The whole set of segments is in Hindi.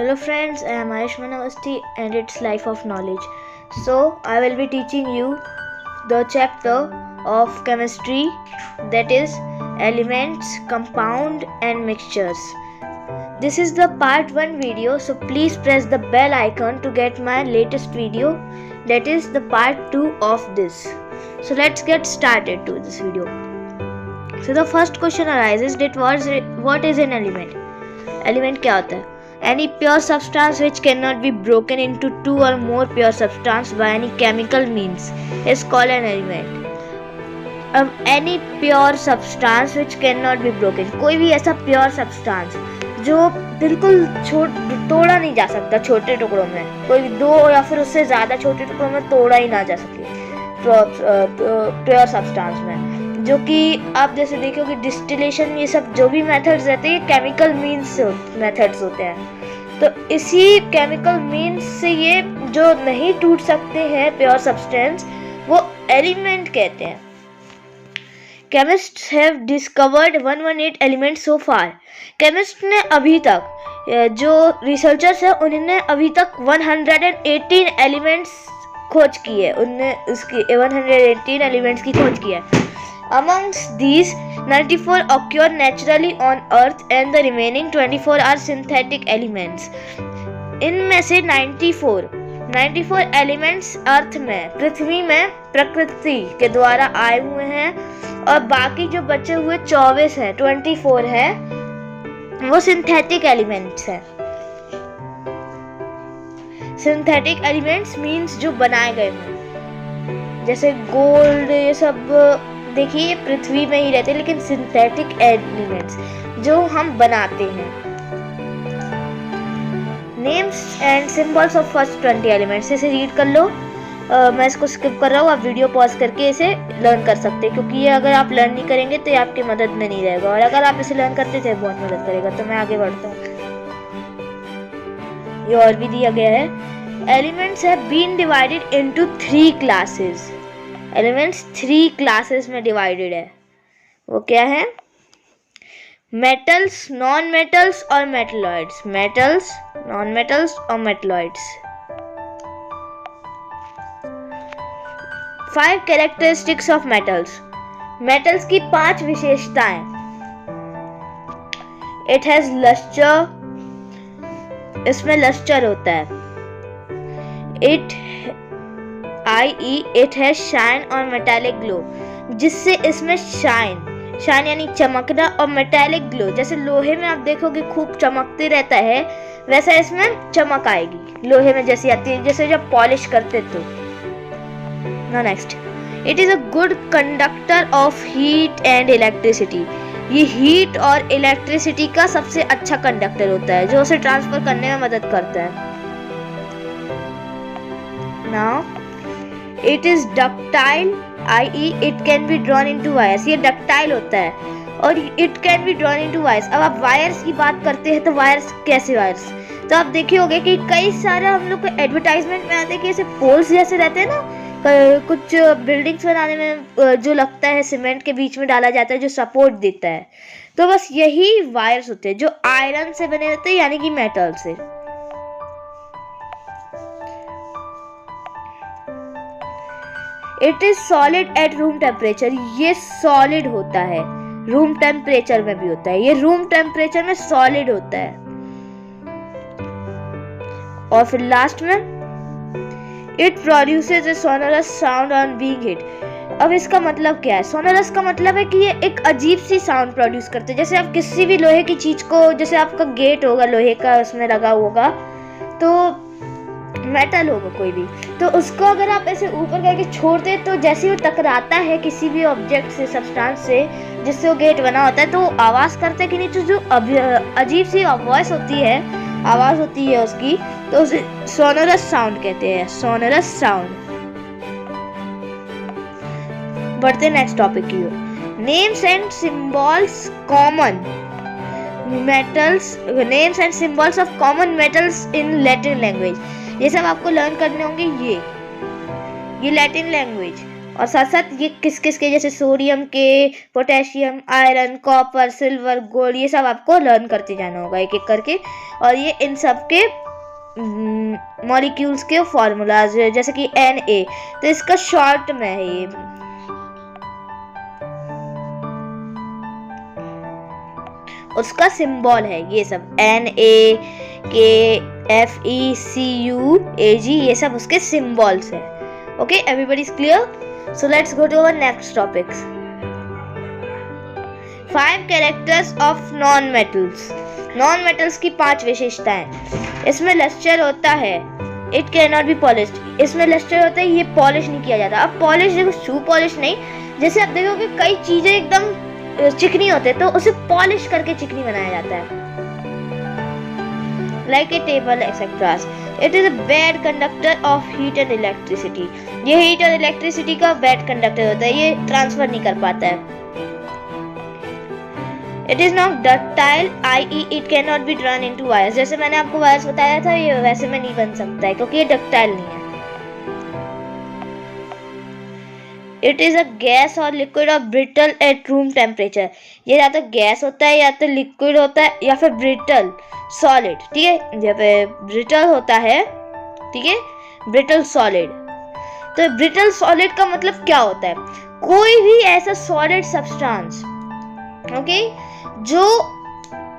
Hello friends, I am Ayushman Awasthi and it's Life of Knowledge. So I will be teaching you the chapter of chemistry, that is elements, compound and mixtures. This is the part 1 video, so please press the bell icon to get my latest video, that is the part 2 of this. So let's get started to this video. So the first question arises that what is an element? Element क्या होता है? Any pure substance which cannot be broken into two or more pure substance by any chemical means is called an element. अब any pure substance which cannot be broken, कोई भी ऐसा pure substance जो बिल्कुल तोड़ा नहीं जा सकता छोटे टुकड़ों में, कोई दो या फिर उससे ज़्यादा छोटे टुकड़ों में तोड़ा ही ना जा सके प्योर सब्सटेंस में, जो कि आप जैसे देखोगे डिस्टिलेशन ये सब जो भी मेथड्स रहते हैं केमिकल मीन्स मेथड्स होते हैं। तो इसी केमिकल मीन्स से ये जो नहीं टूट सकते हैं प्योर सब्सटेंस वो एलिमेंट कहते हैं। Chemists have discovered 118 elements so far. Chemist ने अभी तक जो रिसर्चर्स हैं उन्होंने अभी तक 118 एलिमेंट्स खोज की है, उनने उसकी 118 एलिमेंट्स की खोज की है। Amongst these 94 occur naturally on earth and the remaining 24 are synthetic elements. इनमें से 94 एलिमेंट्स अर्थ में, पृथ्वी में प्रकृति के द्वारा आए हुए हैं और बाकी जो बचे हुए 24 हैं, 24 है, वो सिंथेटिक एलिमेंट्स हैं। सिंथेटिक एलिमेंट्स मीन्स जो बनाए गए हैं, जैसे गोल्ड ये सब देखिए पृथ्वी में ही रहते हैं, लेकिन सिंथेटिक एलिमेंट्स जो हम बनाते हैं। Names and symbols of first 20 elements, इसे रीड कर लो। मैं इसको स्किप कर रहा हूँ, आप वीडियो पॉज करके इसे लर्न कर सकते हैं, क्योंकि ये अगर आप लर्न नहीं करेंगे तो ये आपकी मदद में नहीं रहेगा, और अगर आप इसे लर्न करते थे बहुत मदद करेगा। तो मैं आगे बढ़ता हूँ, ये और भी दिया गया है। Elements have been divided into 3 classes. Elements 3 classes में डिवाइडेड है, वो क्या है? मेटल्स, नॉन मेटल्स और मेटलॉइड्स। मेटल्स, नॉन मेटल्स और metalloids. 5 characteristics of metals. Metals की 5 विशेषताएं। इट हैज लस्टर, इसमें लस्टर होता है। इट हैज शाइन और मेटालिक ग्लो, जिससे इसमें शाइन यानी चमकना, और मेटालिक ग्लो, जैसे लोहे में आप देखोगे खूब चमकते रहता है, वैसा इसमें चमक आएगी लोहे में जैसी आती है, जैसे जब पॉलिश करते तो। Next, it is a good conductor of heat and electricity. ये हीट और इलेक्ट्रिसिटी का सबसे अच्छा कंडक्टर होता है, जो उसे ट्रांसफर करने में मदद करता है। Now it is ductile, i.e. It can be drawn into wires. ये डक्टाइल होता है और it can be drawn into wires. अब आप वायर्स की बात करते हैं तो वायर्स कैसे वायर्स? तो आप देखे होंगे कि कई सारा हम लोग को एडवर्टाइजमेंट में आते हैं कि ऐसे पोल्स जैसे रहते हैं ना, कुछ बिल्डिंग्स बनाने में जो लगता है सीमेंट के बीच में डाला जाता है, जो सपोर्ट देता है, तो बस यही वायर्स होते हैं जो आयरन से बने रहते हैं, यानी कि मेटल से। It is solid at room temperature. ये सॉलिड होता है, रूम टेम्परेचर में भी होता है, ये रूम टेम्परेचर में सॉलिड होता है। और फिर लास्ट में, it produces A sonorous sound on being hit. अब इसका मतलब क्या है? सोनरस का मतलब है कि ये एक अजीब सी साउंड प्रोड्यूस करते हैं। जैसे आप किसी भी लोहे की चीज को, जैसे आपका गेट होगा लोहे का, उसमें लगा होगा, तो मेटल होगा कोई भी, तो उसको अगर आप ऐसे ऊपर करके छोड़ते तो जैसे वो टकराता है किसी भी ऑब्जेक्ट से, सब्सटेंस से, जिससे वो गेट बना होता है, तो वो आवाज करता है कि नहीं, तो जो अजीब सी वॉइस होती है, आवाज होती है उसकी, तो उसे सोनरस साउंड कहते हैं, सोनरस साउंड। बढ़ते नेक्स्ट टॉपिक की ओर। Names and symbols common metals, names and symbols of common metals in Latin language. ये सब आपको लर्न करने होंगे, ये लैटिन लैंग्वेज। और साथ साथ ये किस किस के, जैसे सोडियम के, potassium, iron, copper, silver, gold, ये सब आपको लर्न करते जाना होगा एक एक करके। और ये इन सब के मॉलिक्यूल्स के फॉर्मूलाज, जैसे कि Na, तो इसका शॉर्ट में है ये। उसका सिंबल है ये सब NaKFeCuAg, ये सब उसके सिंबल्स है। Okay, everybody is clear? So let's go to our next topics. 5 characters of non metals. Non metals की 5 विशेषताएं। इसमें लस्टर होता है, it can not be polished. इसमें लस्टर होता है, ये पॉलिश नहीं किया जाता। अब पॉलिश देखो, शू पॉलिश नहीं, जैसे आप देखोगे कई चीजें एकदम चिकनी होते हैं तो उसे पॉलिश करके चिकनी बनाया जाता है, like a table etcetera. It is a bad conductor of heat and electricity. ये हीट और इलेक्ट्रिसिटी का बैड कंडक्टर होता है, ये ट्रांसफर नहीं कर पाता है। It is not ductile, i.e. It can not be drawn into wires. जैसे मैंने आपको वायर्स बताया था, ये वैसे में नहीं बन सकता है क्योंकि ये डक्टाइल नहीं है। इट इज अ गैस और लिक्विड और ब्रिटल एट रूम टेम्परेचर। ये या तो गैस होता है, या तो लिक्विड होता है, या फिर ब्रिटल सॉलिड। ठीक है, जब ब्रिटल होता है, ठीक है, ब्रिटल सॉलिड। तो ब्रिटल सॉलिड का मतलब क्या होता है? कोई भी ऐसा सॉलिड सब्सटेंस, ओके, जो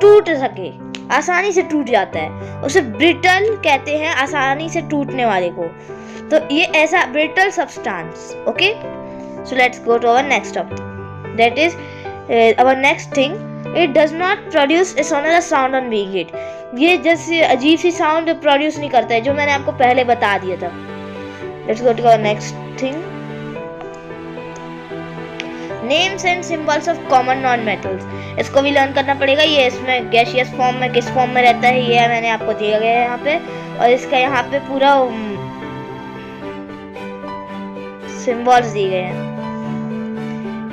टूट सके, आसानी से टूट जाता है, उसे ब्रिटल कहते हैं, आसानी से टूटने वाले को। तो ये ऐसा brittle substance. Okay, so let's go to our next topic, that is our next thing, it does not produce a sonorous sound on being hit। ये जैसे अजीब सी साउंड प्रोड्यूस नहीं करता है, जो मैंने आपको पहले बता दिया था। let's go to our next thing, names and symbols of common non metals। इसको भी लर्न करना पड़ेगा। ये इसमें गैसियस फॉर्म में, किस फॉर्म में रहता है, ये मैंने आपको दिया गया है यहाँ पे, और इसका यहाँ पे पूरा सिंबल्स दिए गए हैं,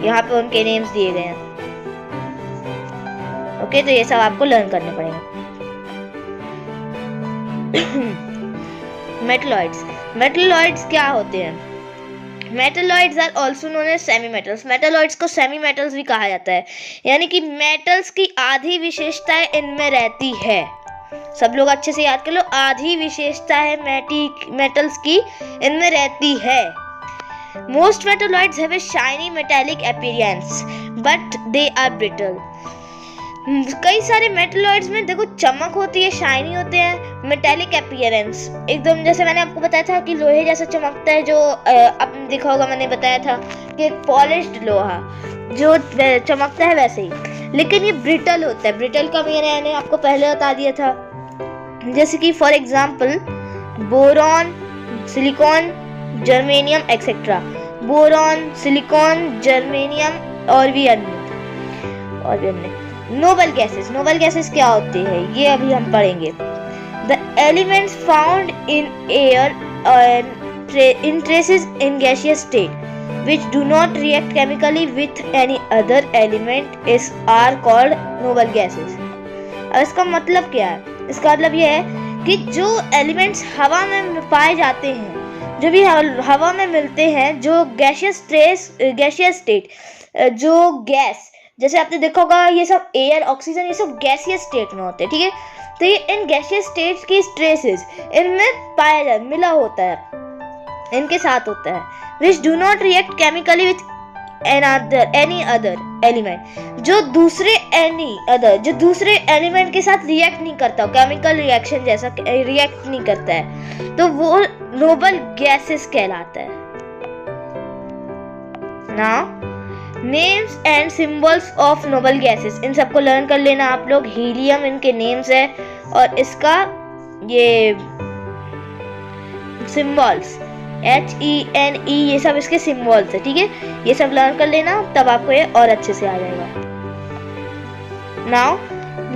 यहाँ पे उनके नेम्स दिए गए हैं। ओके, तो ये सब आपको लर्न करने पड़ेंगे। मेटलॉइड्स। मेटलॉइड्स क्या होते हैं? Metalloids are also known as semi metals. Metalloids को सेमी मेटल्स भी कहा जाता है, यानी कि मेटल्स की आधी विशेषताएं इनमें रहती है। सब लोग अच्छे से याद कर लो, आधी विशेषता है मेटल्स की इनमें रहती है। Most metalloids have a shiny metallic appearance, but they are brittle। कई सारे मेटलॉइड्स में देखो चमक होती है, शाइनी होते हैं, मेटेलिक अपीयरेंस, एकदम जैसे मैंने आपको बताया था कि लोहे जैसा चमकता है, जो आपने देखा होगा, मैंने बताया था कि पॉलिश्ड लोहा जो चमकता है वैसे ही। लेकिन ये ब्रिटल होता है। ब्रिटल का मैंने आपको पहले बता दिया था, जैसे कि for example boron, silicon, germanium etcetera. Boron, silicon, germanium और भी अन्य। Noble gases. नोबल गैसेस क्या होते हैं, ये अभी हम पढ़ेंगे। The elements found in air in traces in gaseous state which do not react chemically with any other element are called noble gases। अब इसका मतलब क्या है? इसका मतलब ये है कि जो एलिमेंट्स हवा में पाए जाते हैं, जो भी हवा में मिलते हैं, जो गैसियस स्टेट, जो गैस, जैसे आपने देखा होगा ये सब एयर, ऑक्सीजन, ये सब गैसियस स्टेट में होते हैं। ठीक है, तो ये इन गैसियस स्टेट की ट्रेसेस इनमें पाया जाता, मिला होता है, इनके साथ होता है। which do not react chemically with any other element, जो दूसरे एलिमेंट के साथ रिएक्ट नहीं करता, केमिकल रिएक्शन जैसा रिएक्ट नहीं करता है, तो वो नोबल गैसेस कहलाता है। Now names and symbols of noble gases, इन सबको लर्न कर लेना आप लोग। हीलियम इनके नेम्स है और इसका ये सिंबल्स HENE, ये सब इसके सिंबल्स है। ठीक है, ये सब लर्न कर लेना, तब आपको ये और अच्छे से आ जाएगा। Now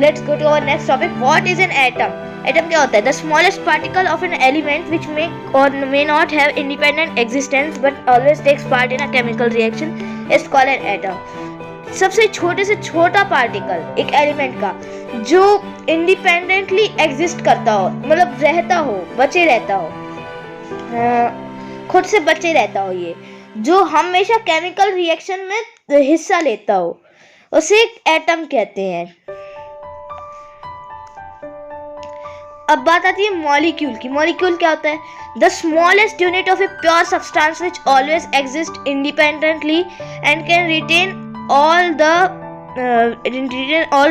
let's go to our next topic, what is an atom. Atom क्या होता है? The smallest particle of an element which may or may not have independent existence but always takes part in a chemical reaction is called an atom. सबसे छोटे से छोटा पार्टिकल एक एलिमेंट का जो इंडिपेंडेंटली एग्जिस्ट करता हो, मतलब रहता हो, बचे रहता हो, खुद से बचे रहता हो, ये जो हमेशा केमिकल रिएक्शन में हिस्सा लेता हो, उसे एक एटम कहते हैं। अब बात आती है मॉलिक्यूल की। मॉलिक्यूल क्या होता है? The smallest unit of a pure substance which always exist independently and can retain all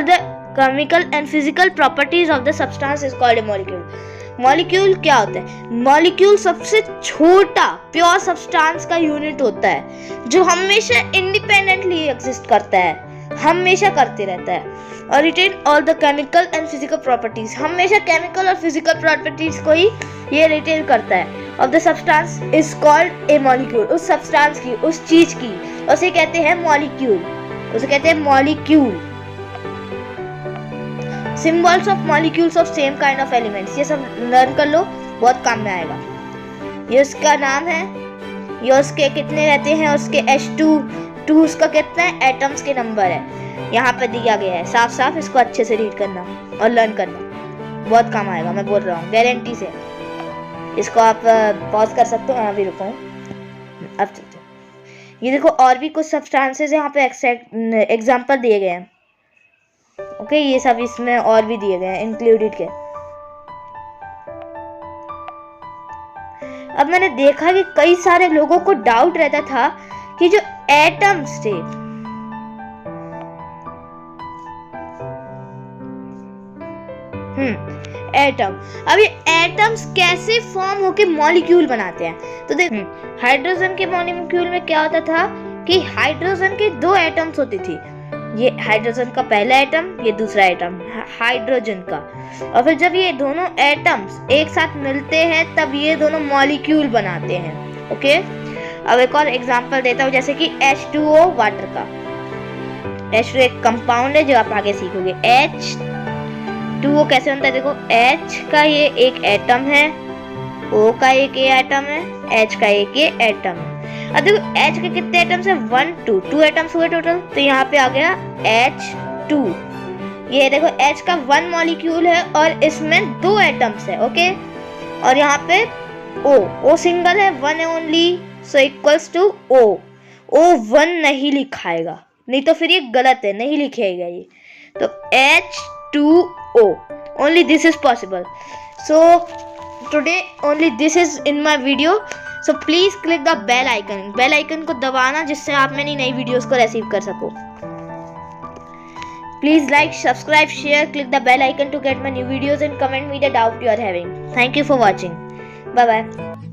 the chemical and physical properties of the substance is called a molecule. Molecule क्या होता है? मॉलिक्यूल सबसे छोटा प्योर सब्सटेंस का यूनिट होता है जो हमेशा इंडिपेंडेंटली एग्जिस्ट करता है, हमेशा करते रहता है, और retain all the chemical and physical properties, हमेशा केमिकल और फिजिकल प्रॉपर्टीज को ही ये रिटेन करता है। Of the substance is called a molecule. उस सब्सटेंस की, उस चीज की, उसे कहते हैं मॉलिक्यूल, उसे कहते हैं molecule. Symbols of molecules of same kind of elements, ये सब लर्न कर लो, बहुत काम में आएगा। ये उसका नाम है, ये उसके कितने रहते हैं, उसके H2 उसका कितना है, एटम्स के नंबर है, यहाँ पे दिया गया है साफ साफ। इसको अच्छे से रीड करना और लर्न करना, बहुत काम आएगा, मैं बोल रहा हूँ गारंटी से। इसको आप पॉज कर सकते हो, अभी रुको, अब चलते। ये देखो और भी कुछ सब्सटेंसेस यहाँ पे एग्जाम्पल दिए गए हैं। ओके, ये सब इसमें और भी दिए गए हैं इंक्लूडेड के। अब मैंने देखा कि कई सारे लोगों को डाउट रहता था कि जो एटम्स थे, एटम, अब ये एटम्स कैसे फॉर्म होके मॉलिक्यूल बनाते हैं। तो देख, हाइड्रोजन के मॉलिक्यूल में क्या होता था कि हाइड्रोजन के 2 एटम्स होती थी। ये हाइड्रोजन का पहला एटम, ये दूसरा एटम हाइड्रोजन का, और फिर जब ये दोनों एटम्स एक साथ मिलते हैं तब ये दोनों मॉलिक्यूल बनाते हैं। ओके, अब एक और एग्जांपल देता हूँ, जैसे कि H2O वाटर का। H2O एक कंपाउंड है जो आप आगे सीखोगे। H2O कैसे बनता है, देखो H का ये एक एटम है, O का एक ये एटम है, H का एक ये एटम है। अब देखो H के कितने एटम्स है, 1 2 एटम्स हुए टोटल, तो यहाँ पे आ गया H2। ये देखो H का 1 मॉलिक्यूल है और इसमें 2 एटम्स है। ओके, और यहाँ पे O सिंगल है, 1 है only, so equals to O 1 नहीं लिखाएगा, नहीं तो फिर ये गलत है, नहीं लिखेगा ये, तो H2O, only this is possible. So today only this is in my video, so please click the bell icon को दबाना, जिससे आप मेरी नई वीडियोस को रिसीव कर सको। Please like, subscribe, share, click the bell icon to get my new videos and comment me the doubt you are having. Thank you for watching. Bye bye.